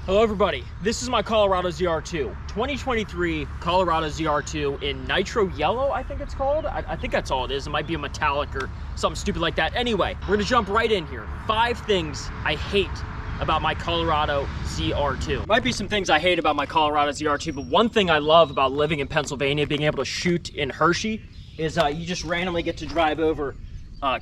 Hello everybody, this is my Colorado ZR2, 2023 Colorado ZR2 in nitro yellow, I think it's called. I think that's all it is. It might be a metallic or something stupid like that. Anyway, we're gonna jump right in here. 5 things I hate about my Colorado ZR2. Might be some things I hate about my Colorado ZR2, but one thing I love about living in Pennsylvania, being able to shoot in Hershey, is you just randomly get to drive over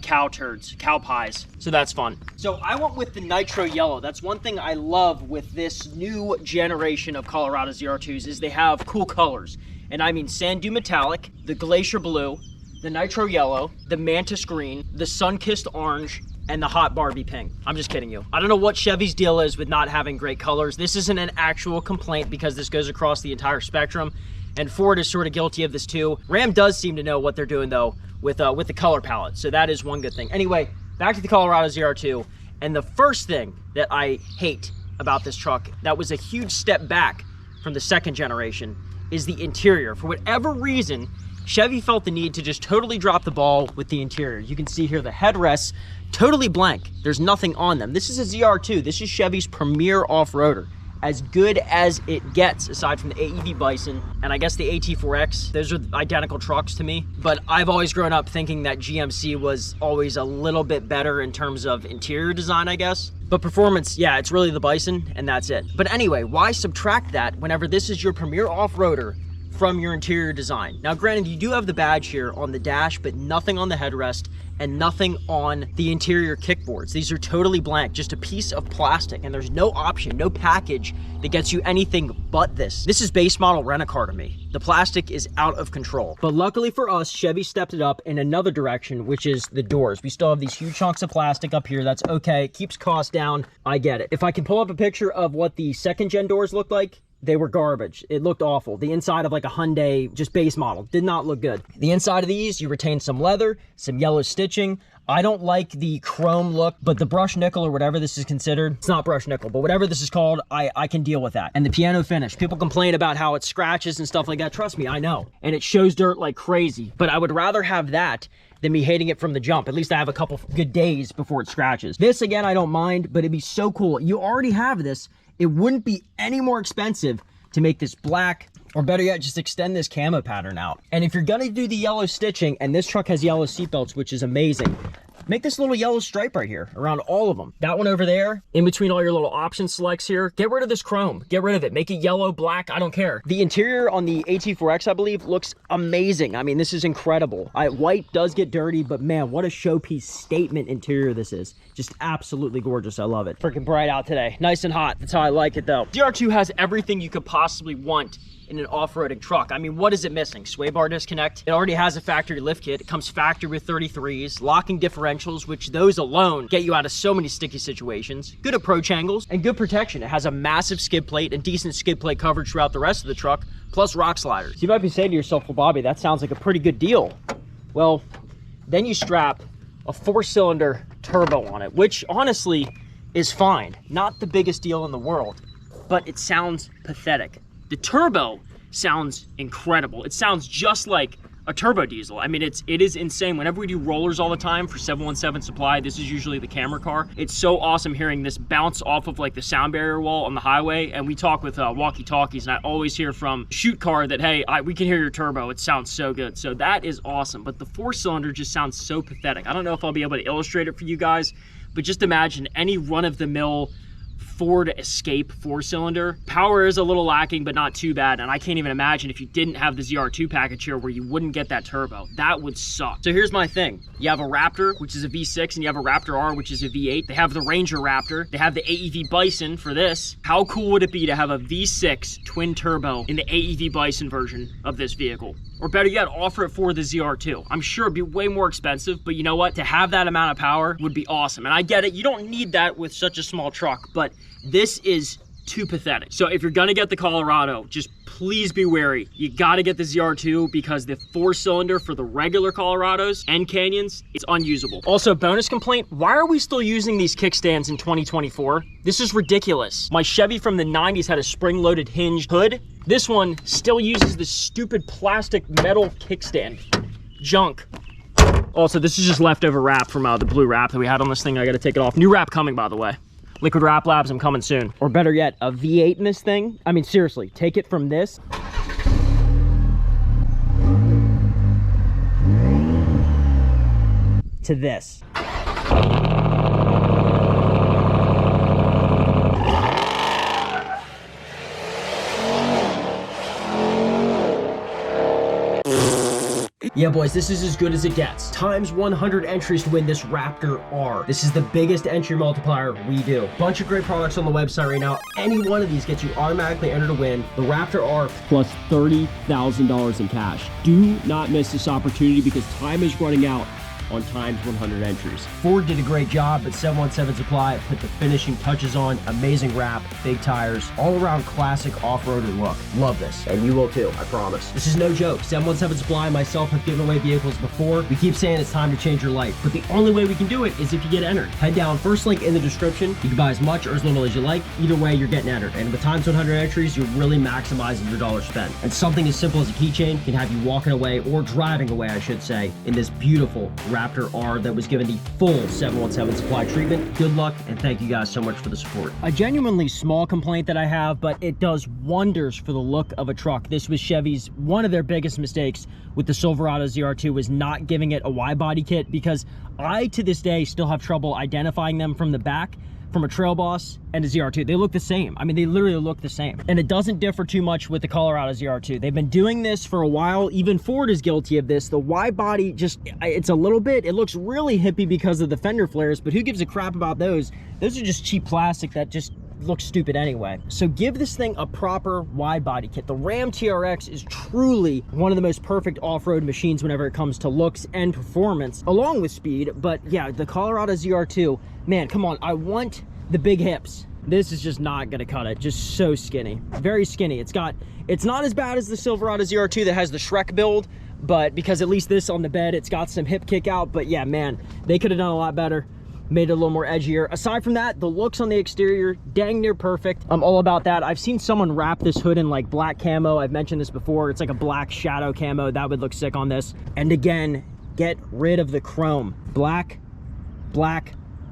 cow turds, cow pies, so that's fun. So I went with the nitro yellow. That's one thing I love with this new generation of Colorado ZR2s is they have cool colors. And I mean sand dune metallic, the glacier blue, the nitro yellow, the mantis green, the sun-kissed orange, and the hot Barbie pink. I'm just kidding you. I don't know what Chevy's deal is with not having great colors. This isn't an actual complaint because this goes across the entire spectrum, and Ford is sort of guilty of this too. Ram does seem to know what they're doing though with the color palette, so that is one good thing. Anyway, back to the Colorado ZR2, and the first thing that I hate about this truck, that was a huge step back from the second generation, is the interior. For whatever reason, Chevy felt the need to just totally drop the ball with the interior. You can see here the headrests, totally blank. There's nothing on them. This is a ZR2. This is Chevy's premier off-roader. As good as it gets, aside from the AEV Bison and I guess the AT4X. Those are identical trucks to me. But I've always grown up thinking that GMC was always a little bit better in terms of interior design, I guess. But performance, yeah, it's really the Bison and that's it. But anyway, why subtract that whenever this is your premier off-roader from your interior design? Now granted, you do have the badge here on the dash, but nothing on the headrest and nothing on the interior kickboards. These are totally blank, just a piece of plastic, and there's no option, no package that gets you anything but this. This is base model rent-a-car to me. The plastic is out of control. But luckily for us, Chevy stepped it up in another direction, which is the doors. We still have these huge chunks of plastic up here. That's okay, keeps costs down, I get it. If I can pull up a picture of what the second gen doors look like, they were garbage. It looked awful. The inside of like a Hyundai, just base model, did not look good. The inside of these, you retain some leather, some yellow stitching. I don't like the chrome look, but the brushed nickel or whatever this is considered, it's not brushed nickel, but whatever this is called, I can deal with that. And the piano finish, people complain about how it scratches and stuff like that. Trust me, I know. And it shows dirt like crazy, but I would rather have that than me hating it from the jump. At least I have a couple good days before it scratches. This again, I don't mind, but it'd be so cool. You already have this. It wouldn't be any more expensive to make this black, or better yet, just extend this camo pattern out. And if you're gonna do the yellow stitching, and this truck has yellow seatbelts, which is amazing, make this little yellow stripe right here around all of them. That one over there, in between all your little option selects here, get rid of this chrome. Get rid of it. Make it yellow, black, I don't care. The interior on the AT4X, I believe, looks amazing. I mean, this is incredible. White does get dirty, but man, what a showpiece statement interior this is. Just absolutely gorgeous. I love it. Freaking bright out today. Nice and hot. That's how I like it though. ZR2 has everything you could possibly want in an off-roading truck. I mean, what is it missing? Sway bar disconnect. It already has a factory lift kit. It comes factory with 33s, locking differentials, which those alone get you out of so many sticky situations. Good approach angles and good protection. It has a massive skid plate and decent skid plate coverage throughout the rest of the truck, plus rock sliders. You might be saying to yourself, well, Bobby, that sounds like a pretty good deal. Well, then you strap a 4-cylinder turbo on it, which honestly is fine. Not the biggest deal in the world, but it sounds pathetic. The turbo sounds incredible. It sounds just like a turbo diesel. I mean, it is insane. Whenever we do rollers all the time for 717 Supply, this is usually the camera car. It's so awesome hearing this bounce off of like the sound barrier wall on the highway. And we talk with walkie-talkies, and I always hear from Shoot Car that, hey, we can hear your turbo. It sounds so good. So that is awesome. But the 4-cylinder just sounds so pathetic. I don't know if I'll be able to illustrate it for you guys, but just imagine any run-of-the-mill Ford Escape 4-cylinder. Power is a little lacking, but not too bad. And I can't even imagine if you didn't have the ZR2 package here where you wouldn't get that turbo. That would suck. So here's my thing. You have a Raptor, which is a V6, and you have a Raptor R, which is a V8. They have the Ranger Raptor. They have the AEV Bison for this. How cool would it be to have a V6 twin turbo in the AEV Bison version of this vehicle? Or better yet, offer it for the ZR2. I'm sure it'd be way more expensive, but you know what? To have that amount of power would be awesome. And I get it, you don't need that with such a small truck, but this is too pathetic. So if you're gonna get the Colorado, just please be wary. You gotta get the ZR2 because the 4-cylinder for the regular Colorados and Canyons, it's unusable. Also, bonus complaint, why are we still using these kickstands in 2024? This is ridiculous. My Chevy from the 90s had a spring-loaded hinge hood. This one still uses this stupid plastic metal kickstand. Junk. Also, this is just leftover wrap from the blue wrap that we had on this thing. I gotta take it off. New wrap coming, by the way. Liquid Wrap Labs, I'm coming soon. Or better yet, a V8 in this thing. I mean, seriously, take it from this to this. Yeah, boys, this is as good as it gets. Times 100 entries to win this Raptor R. This is the biggest entry multiplier we do. Bunch of great products on the website right now. Any one of these gets you automatically entered to win the Raptor R plus $30,000 in cash. Do not miss this opportunity because time is running out on times 100 entries. Ford did a great job, but 717 Supply put the finishing touches on. Amazing wrap, big tires, all around classic off-roader look. Love this, and you will too, I promise. This is no joke. 717 Supply and myself have given away vehicles before. We keep saying it's time to change your life, but the only way we can do it is if you get entered. Head down, first link in the description. You can buy as much or as little as you like. Either way, you're getting entered. And with times 100 entries, you're really maximizing your dollar spent. And something as simple as a keychain can have you walking away, or driving away, I should say, in this beautiful Raptor R that was given the full 717 Supply treatment. Good luck, and thank you guys so much for the support. A genuinely small complaint that I have, but it does wonders for the look of a truck. This was Chevy's, one of their biggest mistakes with the Silverado ZR2 was not giving it a wide body kit, because I, to this day, still have trouble identifying them from the back. From a Trail Boss and a ZR2, they look the same. I mean, they literally look the same. And it doesn't differ too much with the Colorado ZR2. They've been doing this for a while. Even Ford is guilty of this. The wide body, just, it's a little bit, it looks really hippie because of the fender flares, but who gives a crap about those? Those are just cheap plastic that just looks stupid anyway. So give this thing a proper wide body kit. The Ram TRX is truly one of the most perfect off-road machines whenever it comes to looks and performance, along with speed. But yeah, the Colorado ZR2, man, come on, I want the big hips. This is just not gonna cut it. Just so skinny, very skinny. It's not as bad as the Silverado ZR2 that has the Shrek build, but because at least this on the bed, it's got some hip kick out. But yeah, man, they could have done a lot better, made it a little more edgier. Aside from that, the looks on the exterior, dang near perfect. I'm all about that. I've seen someone wrap this hood in like black camo. I've mentioned this before. It's like a black shadow camo. That would look sick on this. And again, get rid of the chrome. Black,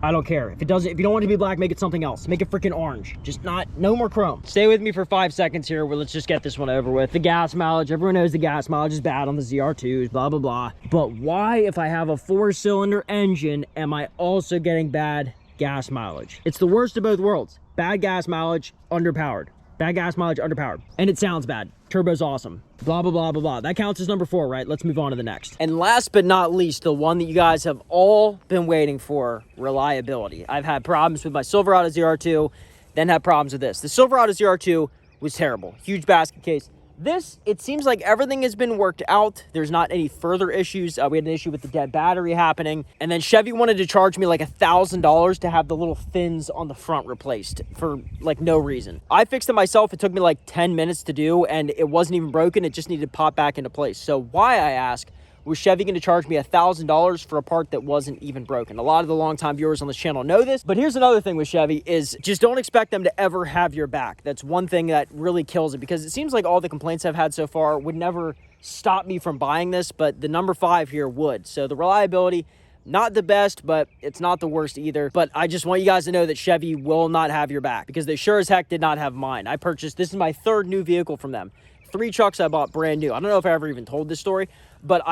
I don't care. If you don't want it to be black, make it something else. Make it freaking orange. Just no more chrome. Stay with me for 5 seconds here. Well, let's just get this one over with. The gas mileage, everyone knows the gas mileage is bad on the ZR2s, blah, blah, blah. But why, if I have a 4-cylinder engine, am I also getting bad gas mileage? It's the worst of both worlds. Bad gas mileage, underpowered. Bad gas mileage, underpowered. And it sounds bad. Turbo's awesome. Blah, blah, blah, blah, blah. That counts as number 4, right? Let's move on to the next. And last but not least, the one that you guys have all been waiting for, reliability. I've had problems with my Silverado ZR2, then had problems with this. The Silverado ZR2 was terrible. Huge basket case. This, it seems like everything has been worked out. There's not any further issues. We had an issue with the dead battery happening. And then Chevy wanted to charge me like $1,000 to have the little fins on the front replaced for like no reason. I fixed it myself. It took me like 10 minutes to do, and it wasn't even broken. It just needed to pop back into place. So why, I ask, was Chevy going to charge me $1,000 for a part that wasn't even broken? A lot of the longtime viewers on this channel know this, but here's another thing with Chevy is just don't expect them to ever have your back. That's one thing that really kills it, because it seems like all the complaints I've had so far would never stop me from buying this, but the number 5 here would. So the reliability, not the best, but it's not the worst either. But I just want you guys to know that Chevy will not have your back, because they sure as heck did not have mine. I purchased, this is my 3rd new vehicle from them. 3 trucks I bought brand new. I don't know if I ever even told this story, but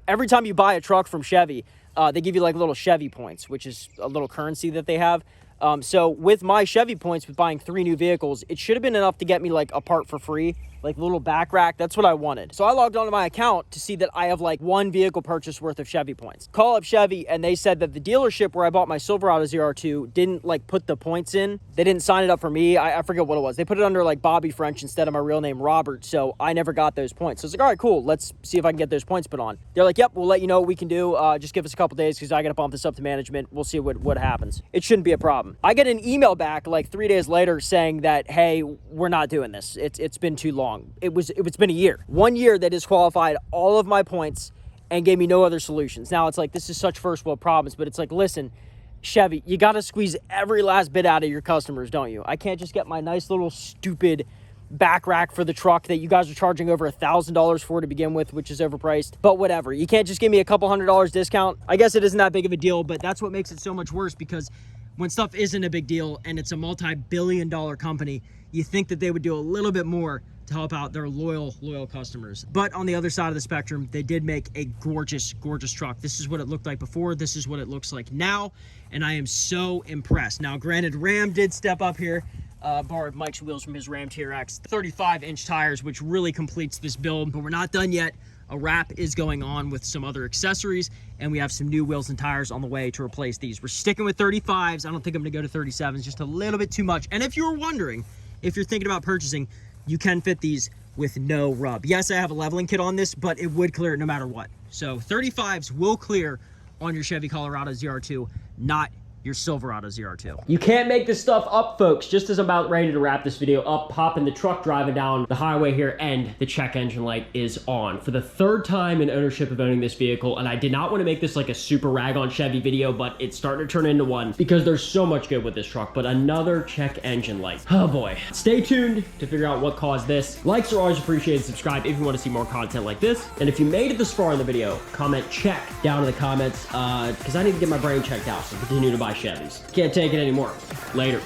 every time you buy a truck from Chevy, they give you like little Chevy points, which is a little currency that they have. So with my Chevy points, with buying 3 new vehicles, it should have been enough to get me like a part for free, like a little back rack. That's what I wanted. So I logged onto my account to see that I have like 1 vehicle purchase worth of Chevy points. Call up Chevy, and they said that the dealership where I bought my Silverado ZR2 didn't like put the points in. They didn't sign it up for me. I forget what it was. They put it under like Bobby French instead of my real name, Robert. So I never got those points. So I was like, all right, cool. Let's see if I can get those points put on. They're like, yep, we'll let you know what we can do. Just give us a couple days because I got to bump this up to management. We'll see what happens. It shouldn't be a problem. I get an email back like 3 days later saying that, hey, we're not doing this. It's been too long. It's been a year. 1 year they disqualified all of my points and gave me no other solutions. Now it's like, this is such first world problems, but it's like, listen, Chevy, you got to squeeze every last bit out of your customers, don't you? I can't just get my nice little stupid back rack for the truck that you guys are charging over $1,000 for to begin with, which is overpriced. But whatever, you can't just give me a couple $100 discount. I guess it isn't that big of a deal, but that's what makes it so much worse, because when stuff isn't a big deal and it's a multi-billion-dollar company, you think that they would do a little bit more to help out their loyal customers. But on the other side of the spectrum, they did make a gorgeous truck. This is what it looked like before. This is what it looks like now. And I am so impressed. Now, granted, Ram did step up here, borrowed Mike's wheels from his Ram TRX, 35-inch tires, which really completes this build, but we're not done yet. A wrap is going on with some other accessories, and we have some new wheels and tires on the way to replace these. We're sticking with 35s. I don't think I'm gonna go to 37s, just a little bit too much. And if you're wondering, if you're thinking about purchasing, you can fit these with no rub. Yes, I have a leveling kit on this, but it would clear it no matter what. So 35s will clear on your Chevy Colorado ZR2, not your Silverado ZR2. You can't make this stuff up, folks. Just as I'm about ready to wrap this video up, pop in the truck driving down the highway here, and the check engine light is on. For the third time in ownership of owning this vehicle, and I did not want to make this like a super rag on Chevy video, but it's starting to turn into one because there's so much good with this truck. But another check engine light. Oh boy. Stay tuned to figure out what caused this. Likes are always appreciated. Subscribe if you want to see more content like this. And if you made it this far in the video, comment check down in the comments, because I need to get my brain checked out, so continue to buy Chevys. Can't take it anymore. Later.